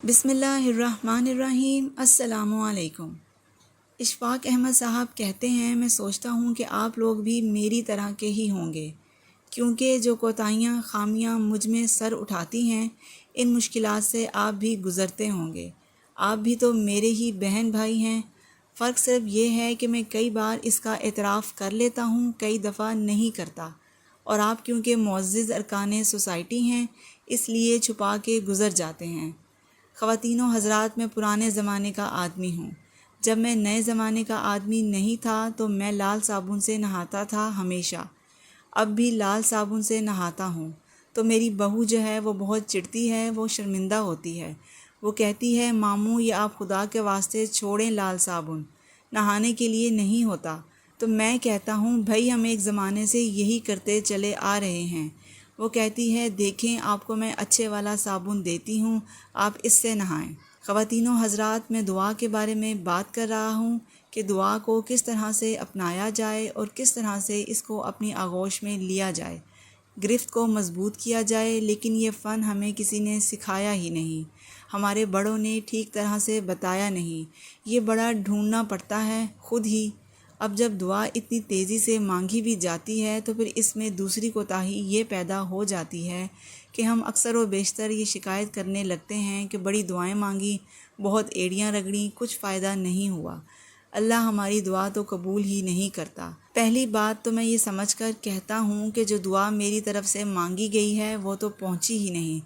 بسم اللہ الرحمن الرحیم۔ السلام علیکم۔ اشفاق احمد صاحب کہتے ہیں، میں سوچتا ہوں کہ آپ لوگ بھی میری طرح کے ہی ہوں گے، کیونکہ جو کوتاہیاں خامیاں مجھ میں سر اٹھاتی ہیں، ان مشکلات سے آپ بھی گزرتے ہوں گے۔ آپ بھی تو میرے ہی بہن بھائی ہیں۔ فرق صرف یہ ہے کہ میں کئی بار اس کا اعتراف کر لیتا ہوں، کئی دفعہ نہیں کرتا، اور آپ کیونکہ معزز ارکان سوسائٹی ہیں، اس لیے چھپا کے گزر جاتے ہیں۔ خواتین و حضرات، میں پرانے زمانے کا آدمی ہوں۔ جب میں نئے زمانے کا آدمی نہیں تھا تو میں لال صابن سے نہاتا تھا ہمیشہ۔ اب بھی لال صابن سے نہاتا ہوں۔ تو میری بہو جو ہے وہ بہت چڑھتی ہے، وہ شرمندہ ہوتی ہے۔ وہ کہتی ہے، ماموں یہ آپ خدا کے واسطے چھوڑیں لال صابن، نہانے کے لیے نہیں ہوتا۔ تو میں کہتا ہوں، بھائی ہم ایک زمانے سے یہی کرتے چلے آ رہے ہیں۔ وہ کہتی ہے، دیکھیں آپ کو میں اچھے والا صابن دیتی ہوں، آپ اس سے نہائیں۔ خواتین و حضرات، میں دعا کے بارے میں بات کر رہا ہوں کہ دعا کو کس طرح سے اپنایا جائے اور کس طرح سے اس کو اپنی آغوش میں لیا جائے، گرفت کو مضبوط کیا جائے۔ لیکن یہ فن ہمیں کسی نے سکھایا ہی نہیں، ہمارے بڑوں نے ٹھیک طرح سے بتایا نہیں، یہ بڑا ڈھونڈنا پڑتا ہے خود ہی۔ اب جب دعا اتنی تیزی سے مانگی بھی جاتی ہے تو پھر اس میں دوسری کوتاہی یہ پیدا ہو جاتی ہے کہ ہم اکثر و بیشتر یہ شکایت کرنے لگتے ہیں کہ بڑی دعائیں مانگی، بہت ایڑیاں رگڑیں، کچھ فائدہ نہیں ہوا، اللہ ہماری دعا تو قبول ہی نہیں کرتا۔ پہلی بات تو میں یہ سمجھ کر کہتا ہوں کہ جو دعا میری طرف سے مانگی گئی ہے وہ تو پہنچی ہی نہیں،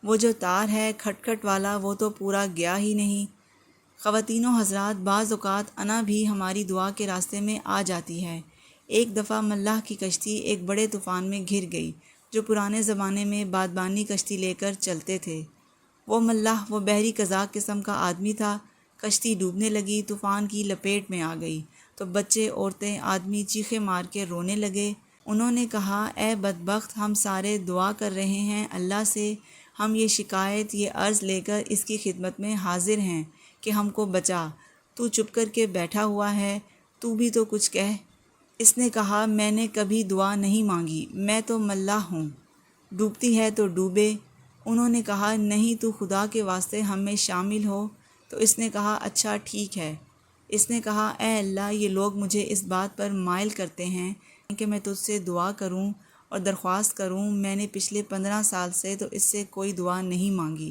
وہ جو تار ہے کھٹ کھٹ والا وہ تو پورا گیا ہی نہیں۔ خواتین و حضرات، بعض اوقات انا بھی ہماری دعا کے راستے میں آ جاتی ہے۔ ایک دفعہ ملاح کی کشتی ایک بڑے طوفان میں گھر گئی، جو پرانے زمانے میں بادبانی کشتی لے کر چلتے تھے۔ وہ ملاح وہ بحری قزاق قسم کا آدمی تھا۔ کشتی ڈوبنے لگی، طوفان کی لپیٹ میں آ گئی تو بچے، عورتیں، آدمی چیخے مار کے رونے لگے۔ انہوں نے کہا، اے بدبخت، ہم سارے دعا کر رہے ہیں اللہ سے، ہم یہ شکایت، یہ عرض لے کر اس کی خدمت میں حاضر ہیں کہ ہم کو بچا، تو چپ کر کے بیٹھا ہوا ہے، تو بھی تو کچھ کہہ۔ اس نے کہا، میں نے کبھی دعا نہیں مانگی، میں تو ملاح ہوں، ڈوبتی ہے تو ڈوبے۔ انہوں نے کہا، نہیں، تو خدا کے واسطے ہم میں شامل ہو۔ تو اس نے کہا، اچھا ٹھیک ہے۔ اس نے کہا، اے اللہ، یہ لوگ مجھے اس بات پر مائل کرتے ہیں کہ میں تجھ سے دعا کروں اور درخواست کروں۔ میں نے پچھلے 15 سال سے تو اس سے کوئی دعا نہیں مانگی،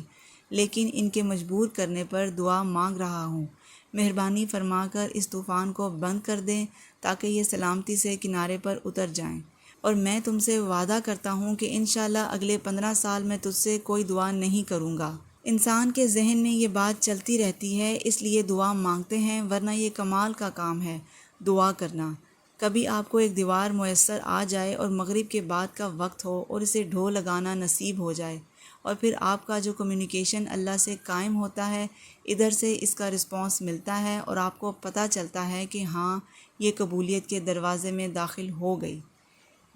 لیکن ان کے مجبور کرنے پر دعا مانگ رہا ہوں۔ مہربانی فرما کر اس طوفان کو بند کر دیں تاکہ یہ سلامتی سے کنارے پر اتر جائیں، اور میں تم سے وعدہ کرتا ہوں کہ انشاءاللہ اگلے 15 سال میں تجھ سے کوئی دعا نہیں کروں گا۔ انسان کے ذہن میں یہ بات چلتی رہتی ہے، اس لیے دعا مانگتے ہیں، ورنہ یہ کمال کا کام ہے دعا کرنا۔ کبھی آپ کو ایک دیوار میسر آ جائے اور مغرب کے بعد کا وقت ہو اور اسے ڈھو لگانا نصیب ہو جائے، اور پھر آپ کا جو کمیونیکیشن اللہ سے قائم ہوتا ہے، ادھر سے اس کا رسپانس ملتا ہے اور آپ کو پتہ چلتا ہے کہ ہاں، یہ قبولیت کے دروازے میں داخل ہو گئی۔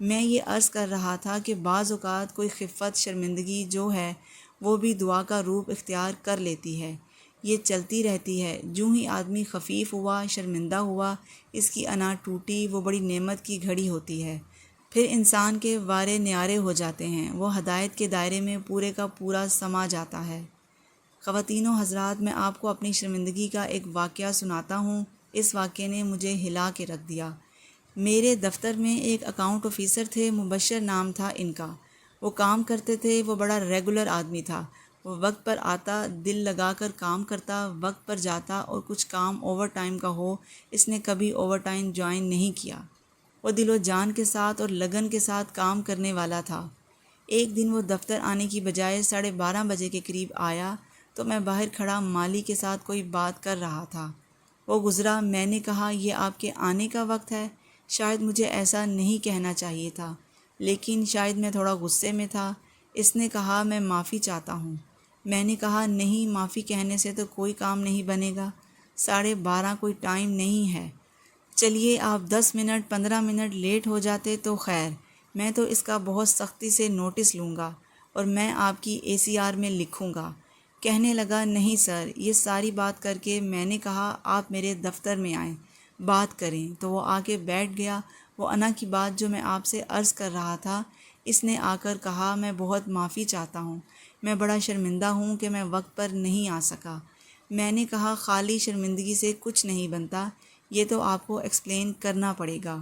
میں یہ عرض کر رہا تھا کہ بعض اوقات کوئی خفت، شرمندگی جو ہے وہ بھی دعا کا روپ اختیار کر لیتی ہے۔ یہ چلتی رہتی ہے، جو ہی آدمی خفیف ہوا، شرمندہ ہوا، اس کی انا ٹوٹی، وہ بڑی نعمت کی گھڑی ہوتی ہے۔ پھر انسان کے وارے نیارے ہو جاتے ہیں، وہ ہدایت کے دائرے میں پورے کا پورا سما جاتا ہے۔ خواتین و حضرات، میں آپ کو اپنی شرمندگی کا ایک واقعہ سناتا ہوں۔ اس واقعے نے مجھے ہلا کے رکھ دیا۔ میرے دفتر میں ایک اکاؤنٹ آفیسر تھے، مبشر نام تھا ان کا۔ وہ کام کرتے تھے، وہ بڑا ریگولر آدمی تھا۔ وہ وقت پر آتا، دل لگا کر کام کرتا، وقت پر جاتا، اور کچھ کام اوور ٹائم کا ہو، اس نے کبھی اوور ٹائم جوائن نہیں کیا۔ وہ دل و جان کے ساتھ اور لگن کے ساتھ کام کرنے والا تھا۔ ایک دن وہ دفتر آنے کی بجائے 12:30 بجے کے قریب آیا تو میں باہر کھڑا مالی کے ساتھ کوئی بات کر رہا تھا۔ وہ گزرا، میں نے کہا، یہ آپ کے آنے کا وقت ہے؟ شاید مجھے ایسا نہیں کہنا چاہیے تھا، لیکن شاید میں تھوڑا غصے میں تھا۔ اس نے کہا، میں معافی چاہتا ہوں۔ میں نے کہا، نہیں، معافی کہنے سے تو کوئی کام نہیں بنے گا، 12:30 کوئی ٹائم نہیں ہے۔ چلیے آپ 10 منٹ 15 منٹ لیٹ ہو جاتے تو خیر، میں تو اس کا بہت سختی سے نوٹس لوں گا اور میں آپ کی ACR میں لکھوں گا۔ کہنے لگا، نہیں سر، یہ ساری بات کر کے میں نے کہا، آپ میرے دفتر میں آئیں، بات کریں۔ تو وہ آ کے بیٹھ گیا۔ وہ انا کی بات جو میں آپ سے عرض کر رہا تھا اس نے آ کر کہا میں بہت معافی چاہتا ہوں، میں بڑا شرمندہ ہوں کہ میں وقت پر نہیں آ سکا۔ میں نے کہا خالی شرمندگی سے کچھ نہیں بنتا، یہ تو آپ کو ایکسپلین کرنا پڑے گا۔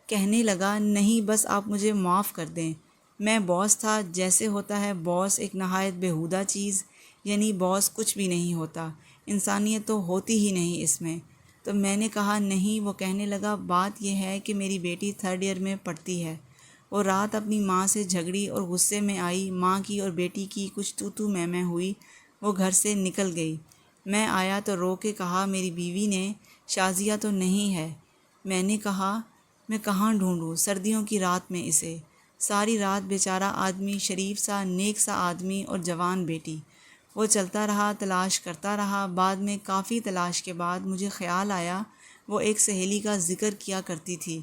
کہنے لگا نہیں بس آپ مجھے معاف کر دیں، میں باس تھا، جیسے ہوتا ہے باس ایک نہایت بیہودہ چیز، یعنی باس کچھ بھی نہیں ہوتا، انسانیت تو ہوتی ہی نہیں اس میں۔ تو میں نے کہا نہیں۔ وہ کہنے لگا بات یہ ہے کہ میری بیٹی 3rd ایئر میں پڑھتی ہے، وہ رات اپنی ماں سے جھگڑی اور غصے میں آئی، ماں کی اور بیٹی کی کچھ تو میں ہوئی، وہ گھر سے نکل گئی۔ میں آیا تو رو کے کہا میری بیوی نے، شازیہ تو نہیں ہے۔ میں نے کہا میں کہاں ڈھونڈوں سردیوں کی رات میں اسے، ساری رات بیچارہ آدمی، شریف سا نیک سا آدمی اور جوان بیٹی۔ وہ چلتا رہا، تلاش کرتا رہا، بعد میں کافی تلاش کے بعد مجھے خیال آیا وہ ایک سہیلی کا ذکر کیا کرتی تھی،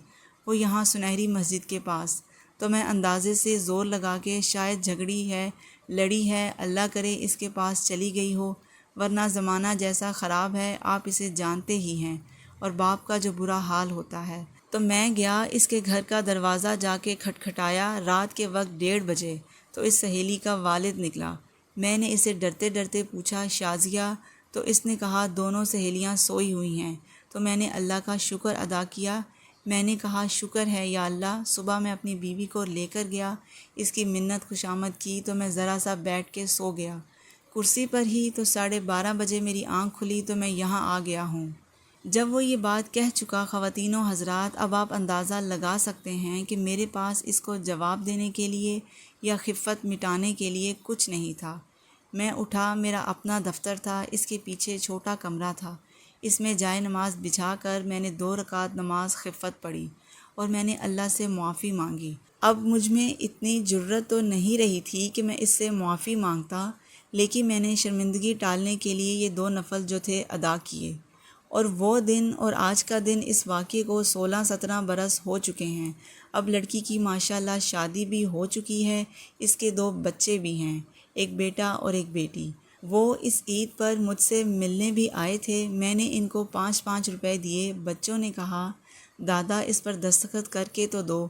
وہ یہاں سنہری مسجد کے پاس۔ تو میں اندازے سے زور لگا کے شاید جھگڑی ہے، لڑی ہے، اللہ کرے اس کے پاس چلی گئی ہو، ورنہ زمانہ جیسا خراب ہے آپ اسے جانتے ہی ہیں، اور باپ کا جو برا حال ہوتا ہے۔ تو میں گیا اس کے گھر کا دروازہ جا کے کھٹکھٹایا، رات کے وقت 1:30 بجے، تو اس سہیلی کا والد نکلا۔ میں نے اسے ڈرتے ڈرتے پوچھا شازیہ؟ تو اس نے کہا دونوں سہیلیاں سوئی ہوئی ہیں۔ تو میں نے اللہ کا شکر ادا کیا، میں نے کہا شکر ہے یا اللہ، صبح میں اپنی بیوی کو لے کر گیا، اس کی منت خوشامد کی تو میں ذرا سا بیٹھ کے سو گیا کرسی پر ہی، تو 12:30 بجے میری آنکھ کھلی تو میں یہاں آ گیا ہوں۔ جب وہ یہ بات کہہ چکا، خواتین و حضرات اب آپ اندازہ لگا سکتے ہیں کہ میرے پاس اس کو جواب دینے کے لیے یا خفت مٹانے کے لیے کچھ نہیں تھا۔ میں اٹھا، میرا اپنا دفتر تھا، اس کے پیچھے چھوٹا کمرہ تھا، اس میں جائے نماز بچھا کر میں نے 2 رکعت نماز خفت پڑھی اور میں نے اللہ سے معافی مانگی۔ اب مجھ میں اتنی جرأت تو نہیں رہی تھی کہ میں اس سے معافی مانگتا، لیکن میں نے شرمندگی ٹالنے کے لیے یہ 2 نفل جو تھے ادا کیے، اور وہ دن اور آج کا دن اس واقعے کو 16-17 برس ہو چکے ہیں۔ اب لڑکی کی ماشاءاللہ شادی بھی ہو چکی ہے، اس کے 2 بچے بھی ہیں، ایک بیٹا اور ایک بیٹی۔ وہ اس عید پر مجھ سے ملنے بھی آئے تھے، میں نے ان کو 5-5 روپے دیے۔ بچوں نے کہا دادا اس پر دستخط کر کے تو دو۔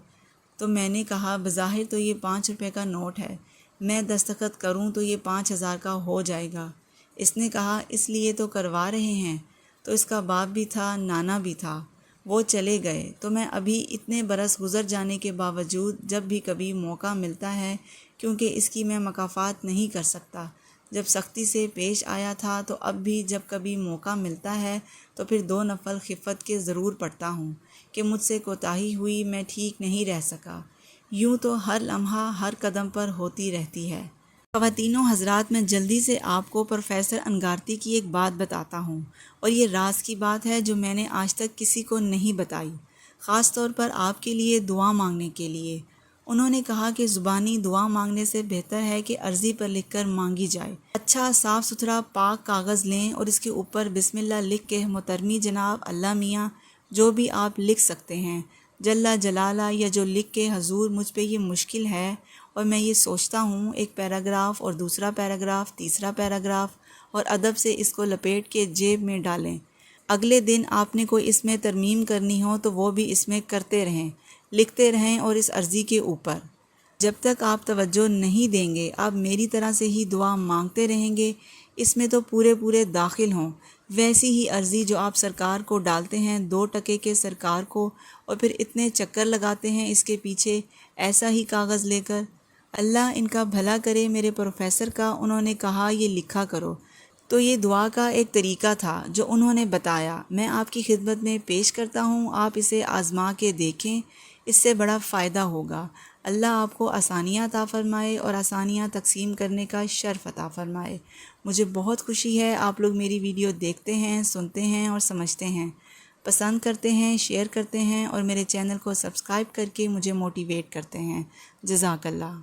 تو میں نے کہا بظاہر تو یہ 5 روپے کا نوٹ ہے، میں دستخط کروں تو یہ 5000 کا ہو جائے گا۔ اس نے کہا اس لیے تو کروا رہے ہیں۔ تو اس کا باپ بھی تھا، نانا بھی تھا، وہ چلے گئے۔ تو میں ابھی اتنے برس گزر جانے کے باوجود جب بھی کبھی موقع ملتا ہے، کیونکہ اس کی میں مکافات نہیں کر سکتا، جب سختی سے پیش آیا تھا تو اب بھی جب کبھی موقع ملتا ہے تو پھر 2 نفل خفت کے ضرور پڑھتا ہوں کہ مجھ سے کوتاہی ہوئی، میں ٹھیک نہیں رہ سکا۔ یوں تو ہر لمحہ ہر قدم پر ہوتی رہتی ہے۔ خواتین و حضرات میں جلدی سے آپ کو پروفیسر انگارتی کی ایک بات بتاتا ہوں، اور یہ راز کی بات ہے جو میں نے آج تک کسی کو نہیں بتائی، خاص طور پر آپ کے لیے دعا مانگنے کے لیے۔ انہوں نے کہا کہ زبانی دعا مانگنے سے بہتر ہے کہ عرضی پر لکھ کر مانگی جائے۔ اچھا صاف ستھرا پاک کاغذ لیں اور اس کے اوپر بسم اللہ لکھ کے محترمی جناب اللہ میاں جو بھی آپ لکھ سکتے ہیں جل جلالہ، یا جو لکھ کے حضور مجھ پہ یہ مشکل ہے اور میں یہ سوچتا ہوں، ایک پیراگراف اور دوسرا پیراگراف، تیسرا پیراگراف، اور ادب سے اس کو لپیٹ کے جیب میں ڈالیں۔ اگلے دن آپ نے کوئی اس میں ترمیم کرنی ہو تو وہ بھی اس میں کرتے رہیں، لکھتے رہیں، اور اس عرضی کے اوپر جب تک آپ توجہ نہیں دیں گے، آپ میری طرح سے ہی دعا مانگتے رہیں گے، اس میں تو پورے داخل ہوں۔ ویسی ہی عرضی جو آپ سرکار کو ڈالتے ہیں 2 ٹکے کے سرکار کو، اور پھر اتنے چکر لگاتے ہیں اس کے پیچھے ایسا ہی کاغذ لے کر۔ اللہ ان کا بھلا کرے، میرے پروفیسر کا انہوں نے کہا یہ لکھا کرو، تو یہ دعا کا ایک طریقہ تھا جو انہوں نے بتایا، میں آپ کی خدمت میں پیش کرتا ہوں، آپ اسے آزما کے دیکھیں، اس سے بڑا فائدہ ہوگا۔ اللہ آپ کو آسانیاں عطا فرمائے اور آسانیاں تقسیم کرنے کا شرف عطا فرمائے۔ مجھے بہت خوشی ہے آپ لوگ میری ویڈیو دیکھتے ہیں، سنتے ہیں اور سمجھتے ہیں، پسند کرتے ہیں، شیئر کرتے ہیں، اور میرے چینل کو سبسکرائب کر کے مجھے موٹیویٹ کرتے ہیں۔ جزاک اللہ۔